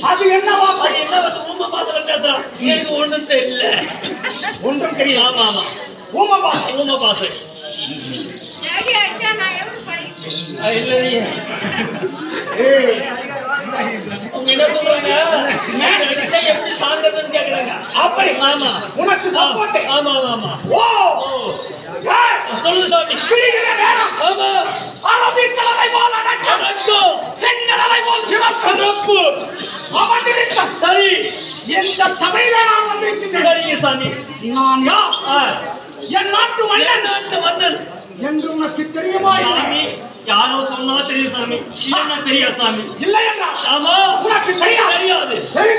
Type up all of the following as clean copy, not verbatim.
அது என்னவா ஊம பாசல பேசுறான். எனக்கு ஒண்ணும் தெரியல. ஒன்றும் தெரியல. ஆமா ஆமா ஊம பாச அவங்க என்ன சொல்றாங்க, எப்படி தாங்கிறதுன்னு கேக்குறாங்க. அப்படி ஆமா உனக்கு சப்போர்ட். ஆமா ஆமா ஓ சொல்லு சாமி. ஆமா அரபிக்கடலை போல நடக்கும், செங்கடலை போல் சிவப்பு அமர்ந்திருக்க. சரி எந்த சபையில நான் வந்திருக்கிறேன். சரிங்க சாமி. நான் யார்? என் நாட்டு மன்னன். நாட்டு மன்னன் என்று உனக்கு தெரியுமா? சாமி யாரோ சொன்னா தெரியும் சாமி. என்ன தெரியாது சாமி. இல்லை என்றா? ஆமா உனக்கு தெரியாது. சரி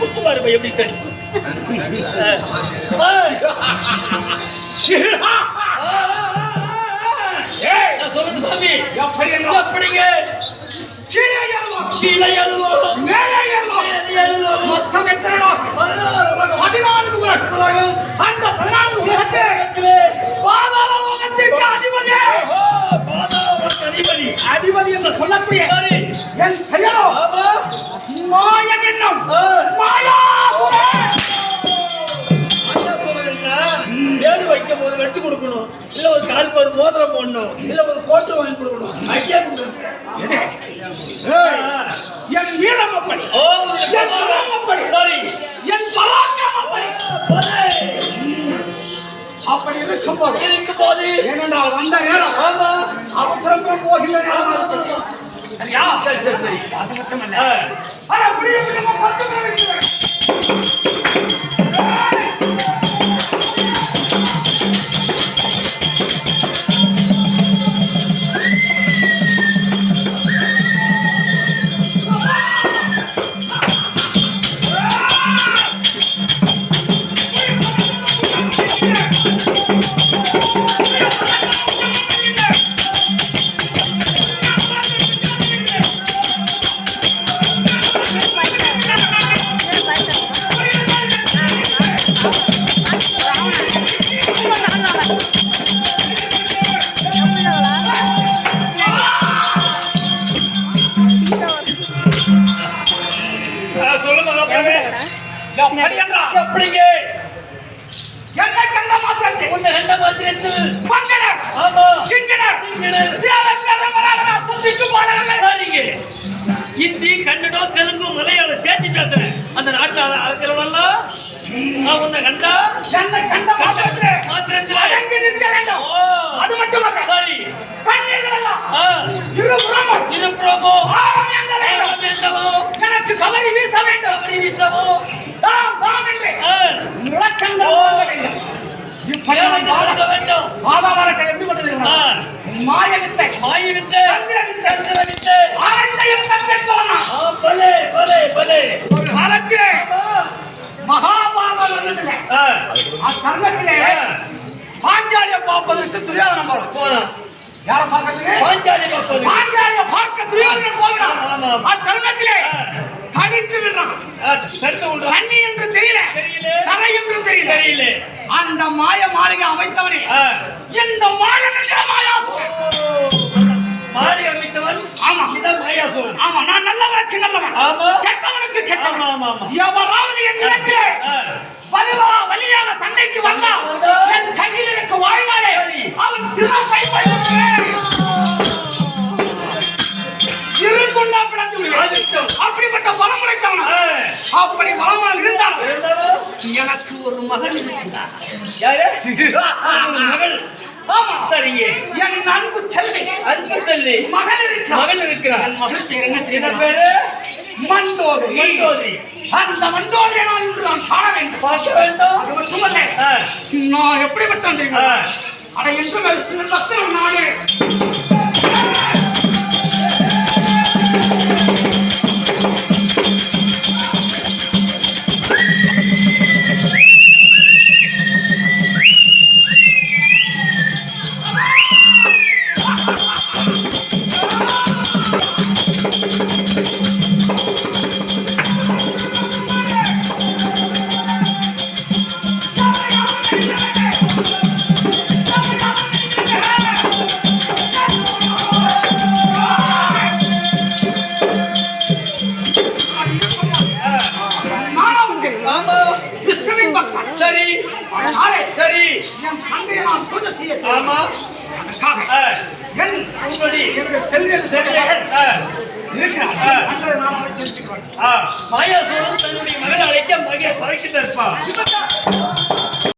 குச்சி பாருப்பா எப்படி தடிக்கும். சொல்லுங்க சாமி. எப்படிங்க? கீழே எழுவோம், மேலே எழுவோம். மொத்தம் எத்தனை? 14 உலகம். அந்த 14 உலகத்திலே பாதாள உலகத்திற்கு அதிபதி. அதிபதி என்று சொல்லக்கூடிய என் பெயரோ மாயன் என்னும் வேறு வைக்கும் போது வெட்டி கொடுக்கணும், இல்ல ஒரு கால் ஒரு மோதிரம் போடணும், இல்ல ஒரு கோட்டு வாங்கி கொடுக்கணும். ஐயா என் வீரம் அப்படி, என் பராக்கிரம் அப்படி இருக்கும் போது ஏனென்றால் வந்த நேரம் அவசரத்தில் போகின்ற நேரம். சரியா? சரி. அது மட்டுமல்ல, எப்படிங்க? என்ன கண்ட மாத்திரத்தில் உன்னை கண்ட மாத்திரத்தில் மங்களர், ஆமா, சிங்கனர், ஹிந்தி, கன்னடம், தெலுங்கு, மலையாளம் சேர்த்து பேசுறேன். அந்த நாட்டாள இருக்கிறவெல்லாம் நான் உன்னை கண்டா என்னை கண்ட மாத்திரத்தில் அடங்கி நிற்க வேண்டும். அது மட்டுமல்ல, சரி, கண்ணீர்கள் எல்லாம் இருபுறமோ எனக்கு கவரி வீச வேண்டும். கவரி வீசவோ பாஞ்சாலியை பார்ப்பதற்கு துரியோதனன் போறான். யாரை பார்க்க? பாஞ்சாலியை பார்க்க துரியோதனன் போகிறான். அத்தருணத்திலே தடித்து விடுறான். தண்ணி என்று தெரியல, கரை என்றும் தெரியல. அந்த மாய மாளிகை அமைத்தவனே இந்த மாயன் என்கிற மாயாசுரன். மாளிகை அமைத்தவன்? ஆமா, இதான் மாயாசுரன். ஆமா, நான் நல்லவனுக்கு நல்லவன், கெட்டவனுக்கு கெட்டவன். ஆமா, எவராவது என் இடத்திலே வலியாக சண்டைக்கு வந்தா என் கையில் இருக்க வாழ்நாளே அவன் சிறப்பை இருந்துண்டா பிளந்து விடுவேன். அப்படிப்பட்ட பலம் உடைத்தவன். அப்படி பலமாக இருந்தாலும் எனக்கு ஒரு மகன் இருக்கிறார். யாரு? மகள். ஆமா, சரிங்க. என் அன்பு செல்வி, அன்பு செல்வி மகள் இருக்கிறார். என் மகள் பேர் என்ன தெரியும்? பேரு மண்டோதரி. அந்த மண்டோதரியை நான் இன்று காண வேண்டும், பார்க்க வேண்டும். அது மட்டுமல்ல, நான் எப்படிப்பட்டான் தெரியுமா? அதை என்று பக்தன் நானே. சரி, என் தந்தையை நான் பூஜை செய்ய மாயாசூரன் தன்னுடைய மகளை அழைக்க மகை பறக்கிட்டு இருப்பான்.